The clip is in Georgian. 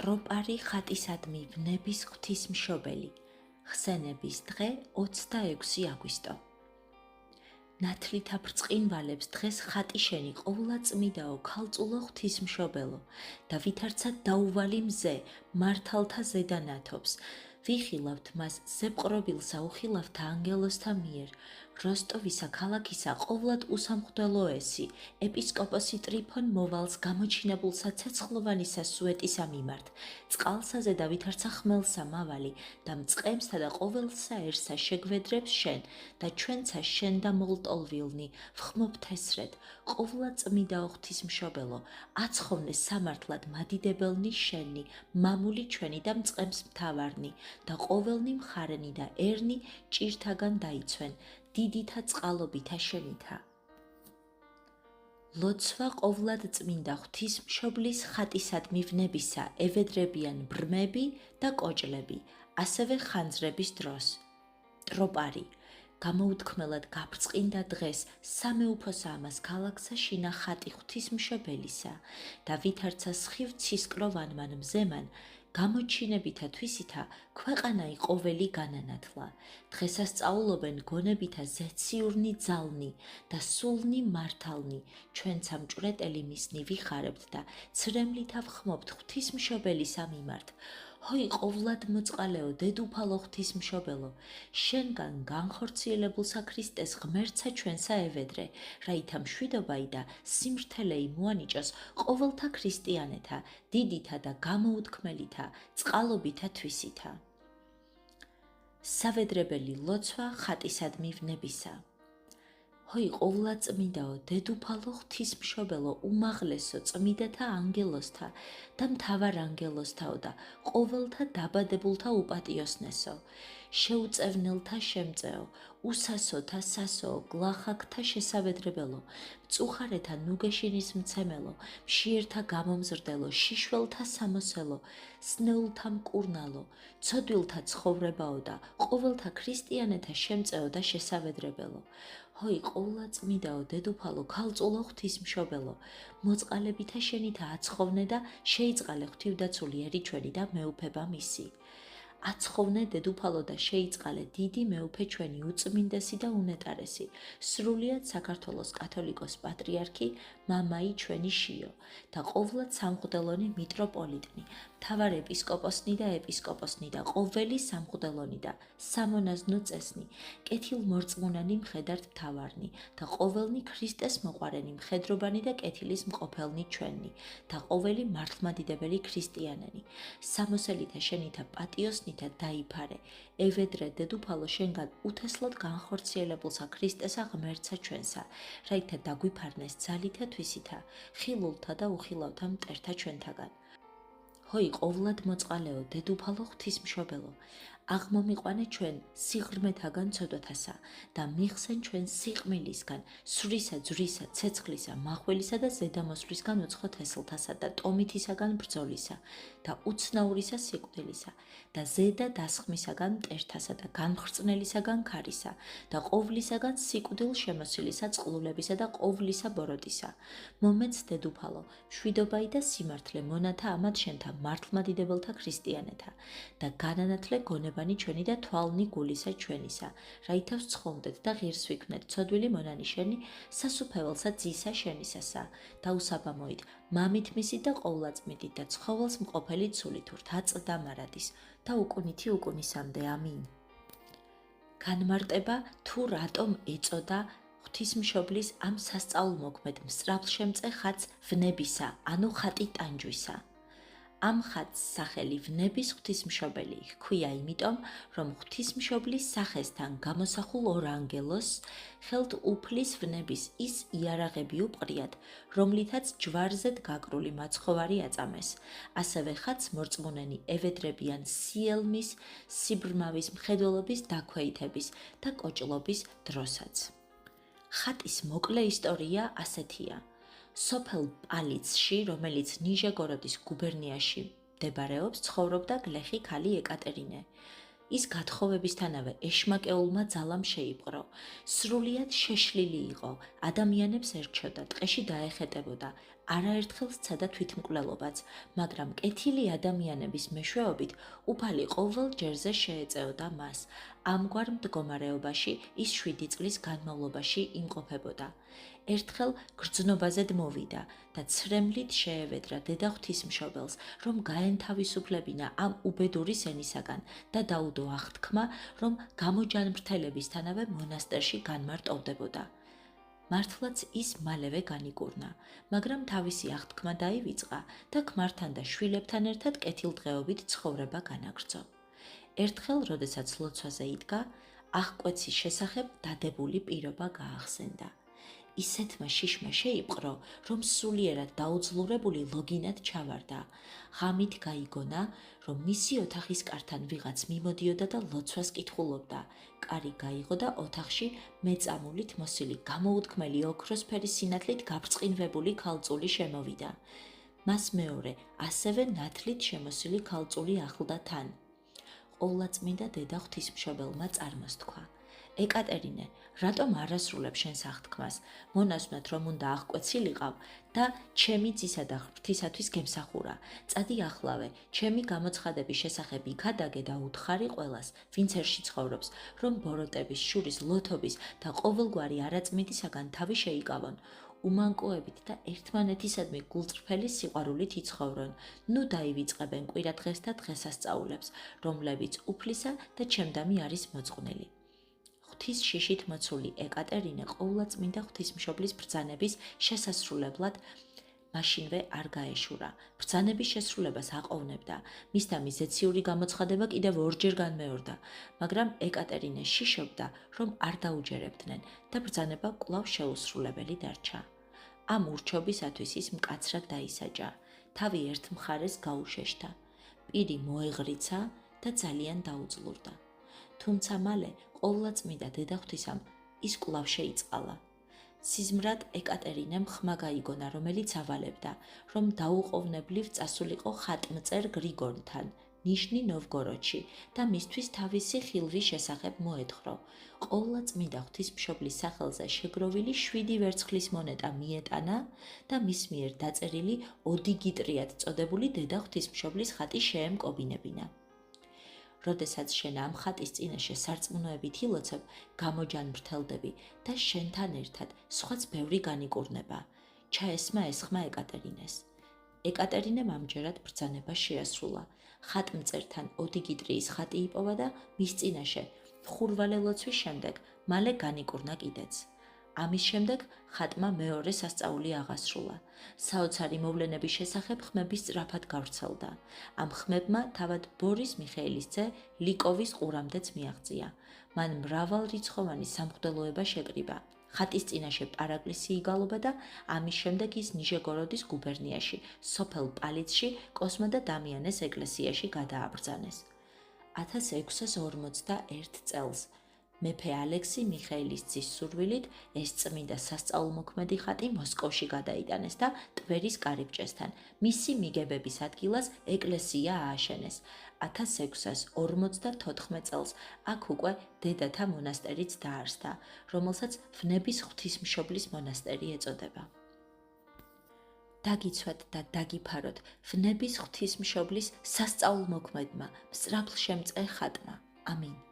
ტროპარი ხატისადმი ვნების ღვთისმშობელი. ხსენების დღე 26 აგვისტო. ნათლითა ბრწყინვალებს დღეს ხატი შენი ყოვლადწმიდაო ქალწულო ღვთისმშობელო და ვითარცა დაუვალი მზე მართალთა ზედანათობს. ვიხილავთ მას ზეპყრობილსა უხილავთა ანგელოზთა მიერ, როსტოვისა ქალაქისა ყოვლად უსამხდელო ესი, ეპისკოპოსი ტრიფონ მოვალს გამოჩინებულსა ცეცხლოვანისა სუეტისა მიმართ, წყალსაზე და ვითარცა ხმელსა მავალი და მწყემსა და ყოველსაერსა შეგვედრებს შენ და ჩვენცა შენ და მოლტოლვილნი ვხმობთესრეთ, ყოვლადწმიდაო ღვთისმშობელო, აცხოვნე სამართლად მადიდებელნი შენი, მამული ჩვენი და მწყემს მთავარნი და ყოველნი მხარენი და ერნი ჭირთაგან დაიცვენ, დიდითა წყალობითა შენითა. ლოცვა ყოვლად წმინდა ღვთისმშობლის ხატისადმი ვნებისა ევედრებიან ბრმები და კოჭლები, ასევე ხანძრების დროს. ტროპარი გამოუთქმელად გაბრწყინდა დღეს სამეუფოსა ამას ქალაქსა შინა ხატი ღვთისმშობელისა და ვითარცა სხივ ცისკროვანმან მზემან გამოჩინებითა თვისითა ქვეყანაი ყოველი განანათლა. დღესასწაულობენ გონებითა ზეციურნი ძალნი და სულნი მართალნი, ჩვენცა მჭვრეტელი მისნი ვიხარებთ და ცრემლითა ვხმობთ ღვთისმშობელისა მიმართ. ჰოი ყოვლად მოწყალეო დედუფალო ღვთისმშობელო, შენგან განხორციელებულსა ქრისტეს ღმერთსა ჩვენსა ევედრე, რაითა მშვიდობაი და სიმრთელეი მოანიჭოს ყოველთა ქრისტიანეთა, დიდითა და გამოუთქმელითა, წყალობითა თვისითა. სავედრებელი ლოცვა ხატისადმი ვნებისა. ჰოი ყოვლადწმიდაო დედუფალო ღვთისმშობელო უმაღლესო წმიდათა ანგელოზთა და მთავარ ანგელოზთაო და ყოველთა დაბადებულთა უპატიოსნესო, შეუწევნელთა შემწეო, უსასოთა სასოო, გლახაკთა შესავედრებელო, მწუხარეთა ნუგეშინის მცემელო, მშიერთა გამომზრდელო, შიშველთა სამოსელო, სნეულთა მკურნალო, ცოდვილთა ცხოვრებაო და ყოველთა ქრისტიანეთა შემწეო და შესავედრებელო. ჰოი ყოვლადწმიდაო დედუფალო ქალწულო ღვთისმშობელო, მოწყალებითა შენითა აცხოვნე და შეიწყალე ღვთივდაცული ერი ჩვენი და მეუფება მისი. აცხოვნე დედუფალო და შეიწყალე დიდი მეუფე ჩვენი უწმინდესი და უნეტარესი, სრულიად საქართველოს კათოლიკოს პატრიარქი მამაი ჩვენი შიო და ყოვლად სამღვდელონი მიტროპოლიტნი, მთავარ ეპისკოპოსნი და ეპისკოპოსნი და ყოველი სამღვდელონი და სამონაზნო წესნი, კეთილმორწმუნანი მხედართ მთავარნი და ყოველნი ქრისტეს მოყვარენი მხედრობანი და კეთილის მყოფელნი ჩვენი და ყოველი მართლმადიდებელი ქრისტიანენი, სამოსელითა შენითა პატიოსნი და დაიფარე, ევედრე დედუფალო შენგან უთესლოდ განხორციელებულსა ქრისტესა ღმერთსა ჩვენსა, რაითა დაგვიფარნეს ძალითა თვისითა, ხილულთა და უხილავთა მტერთა ჩვენთაგან. ჰოი ყოვლად მოწყალეო დედუფალო ღვთისმშობელო, აღმომიყვანე ჩვენ სიღრმეთაგან ცოდვათასა და მიხსენ ჩვენ სიყმილისგან, სვრისა, ძვრისა, ცეცხლისა, მახველისა და ზედამოსვლისგან უცხო თესლთასა და ტომითისაგან ბრძოლისა და უცნაურისა სიკვდილისა და ზედა დასხმისაგან მტერთასა და განხრწნელისაგან ქარისა და ყოვლისაგან სიკვდილ შემოსილისა წყლულებისა და ყოვლისა ბოროტისა. მომეც დედუფალო, მშვიდობაი და სიმართლე მონათა ამათ შენთა მართლმადიდებელთა ქრისტიანეთა და განანათლე გონებანი ჩვენი და თვალნი გულისა ჩვენისა, რაითა ვცხოვდეთ და ღირს ვიქმნეთ ცოდვილი მონანიშენი სასუფეველსა ძისა შენისასა და უსაბამოით მამით მისი და ყოვლადწმიდით და ცხოველს მყოფელი ცულით ათწდა მარადის და უკუნითი უკუნისამდე ამინ. განმარტება თუ რატომ ეწოდა ღვთისმშობლის ამ სასწაულმოქმედ მსწავლშემწე ხატს ვნებისა, ანუ ხატი ტანჯვისა. ამ ხატს სახელი ვნების ღვთისმშობელი ჰქვია იმიტომ, რომ ღვთისმშობლის სახესთან გამოსახულ ორ ანგელოზს ხელთ უფლის ვნების ის იარაღები უპყრიათ, რომლითაც ჯვარზედ გაკრული მაცხოვარი აწამეს. ასევე ხატს მორწმუნენი ევედრებიან სიელმის, სიბრმავის, მხედველობის დაქვეითების და კოჭლობის დროსაც. ხატის მოკლე ისტორია ასეთია. სოფელ პალიცში, რომელიც ნიჟეგოროდის გუბერნიაში მდებარეობს, ცხოვრობდა გლეხი ქალი ეკატერინე. ის გათხოვებისთანავე ეშმაკეულმა ძალამ შეიპყრო. სრულიად შეშლილი იყო, ადამიანებს ერჩოდა, ტყეში დაეხეტებოდა, არაერთხელ სცადა თვითმკვლელობაც, მაგრამ კეთილი ადამიანების მეშვეობით უფალი ყოველ ჯერზე შეეწეოდა მას. ამგვარ მდგომარეობაში ის 7 წლის განმავლობაში იმყოფებოდა. ერთხელ გრძნობაზე მოვიდა და ცრემლით შეევედრა დედა ღვთისმშობელს, რომ გაენთავისუფლებინა ამ უბედური სენისაგან და დაუდო აღთქმა, რომ გამოჯანმრთელებისთანავე მონასტერში განმარტოვდებოდა. მართლაც ის მალევე განიკურნა, მაგრამ თავისი აღთქმა დაივიწყა და ქმართან და შვილებთან ერთად კეთილდღეობით ცხოვრება განაგრძო. ერთხელ, როდესაც ლოცვაზე იდგა, აღკვეცის შესახებ დადებული პირობა გაახსენდა. ისეთმა შიშმა შეიპყრო, რომ სულიერად დაუძლურებული ლოგინად ჩავარდა. ღამით გაიგონა, რომ მისი ოთახის კართან ვიღაც მიმოდიოდა და ლოცვას კითხულობდა. კარი გაიღო და ოთახში მეწამულით მოსილი გამოუთქმელი ოქროსფერი სინათლით გაბრწყინვებული ქალწული შემოვიდა. მას მეორე, ასევე ნათლით შემოსილი ქალწული ახლდა თან. ყოვლადწმინდა დედა ღვთისმშობელმა წარმოსთქვა: ეკატერინე, რატომ არასრულებ შენს აღთქმას? მონასვნად რომ უნდა აღკვეცილიყავ და ჩემი ძისა და ღვთისათვის გემსახურა. წადი ახლავე, ჩემი გამოცხადების შესახებ იქადაგე და უთხარი ყველას, ვინც ერში ცხოვრობს, რომ ბოროტების, შურის, ლოთობის და ყოველგვარი არაწმიდისაგან თავი შეიკავონ. უმანკოებით და ერთმანეთისადმი გულწრფელი სიყვარულით იცხოვრონ. ნუ დაივიწყებენ კვირადღეს და დღესასწაულებს, რომლებიც უფლისა და ჩემდამი არის მოწყვნილი. ღვთის შიშით მოცული ეკატერინე ყოვლადწმინდა ღვთისმშობლის ბრძანების შესასრულებლად მაშინვე არ გაეშურა. ბრძანების შესრულებას აყოვნებდა. მისთა მიზეციური გამოცხადება კიდევ ორჯერ განმეორდა, მაგრამ ეკატერინე შიშობდა, რომ არ დაუჯერებდნენ და ბრძანება კვლავ შეუსრულებელი დარჩა. ამ ურჩობისათვის ის მკაცრად დაისაჯა. თავი ერთ მხარეს გაუშეშთა. პირი მოეღრიცა და ძალიან დაუძლურდა. თუმცა მალე ყოვლადწმინდა დედა ღვთისამ ის კვლავ შეიწყალა. სიზმრად ეკატერინემ ხმა გაიგონა, რომელიც ავალებდა, რომ დაუყოვნებლივ წასულიყო ხატმწერ გრიგორთან, ნიშნი ნოვგოროდში და მისთვის თავისი ხილვის შესახებ მოეთხრო. ყოვლადწმინდა ღვთისმშობლის სახელზე შეგროვილი 7 ვერცხლის მონეტა მიეტანა და მის მიერ დაწერილი ოდიგიტრიად წოდებული დედა ღვთისმშობლის ხატი შეემკობინებინა. როდესაც შენ ამ ხატის წინაშე სარწმუნოებით ილოცებ, გამოჯანმრთელდები და შენთან ერთად სხვაც ბევრი განიკურნება. ჩაესმა ეს ხმა ეკატერინეს. ეკატერინემ ამჯერად ბრძანება შეასრულა. ხატმწერთან ოდიგიტრიის ხატი იპოვა და მის წინაშე ხურვალე ლოცვის შემდეგ მალე განიკურნა კიდეც. ამის შემდეგ ხატმა მეორე სასწაული აღასრულა. საოცარი მოვლენების შესახებ ხმები სწრაფად გავრცელდა. ამ ხმებმა თავად ბორის მიხეილის ძე ლიკოვის ყურამდეც მიაღწია. მან მრავალრიცხოვანი სამღვდელოება შეკრიბა. ხატის წინაშე პარაკლისი იგალობა და ამის შემდეგ ის ნიჟეგოროდის გუბერნიაში, სოფელ პალიცში, კოსმა და დამიანეს ეკლესიაში გადააბრძანეს. 1641 წელს მეფე ალექსი მიხეილის ძის სურვილით ეს წმინდა სასწაულმოქმედი ხატი მოსკოვში გადაიტანეს და ტვერის კარიბჭესთან მისი მიგებების ადგილას ეკლესია ააშენეს. 1654 წელს აქ უკვე დედათა მონასტერიც დაარსდა, რომელსაც ვნების ღვთისმშობლის მონასტერი ეწოდება. დაგიცვათ და დაგიფაროთ ვნების ღვთისმშობლის სასწაულმოქმედმა, მსწრაფლშემწყე ხატმა. ამინ.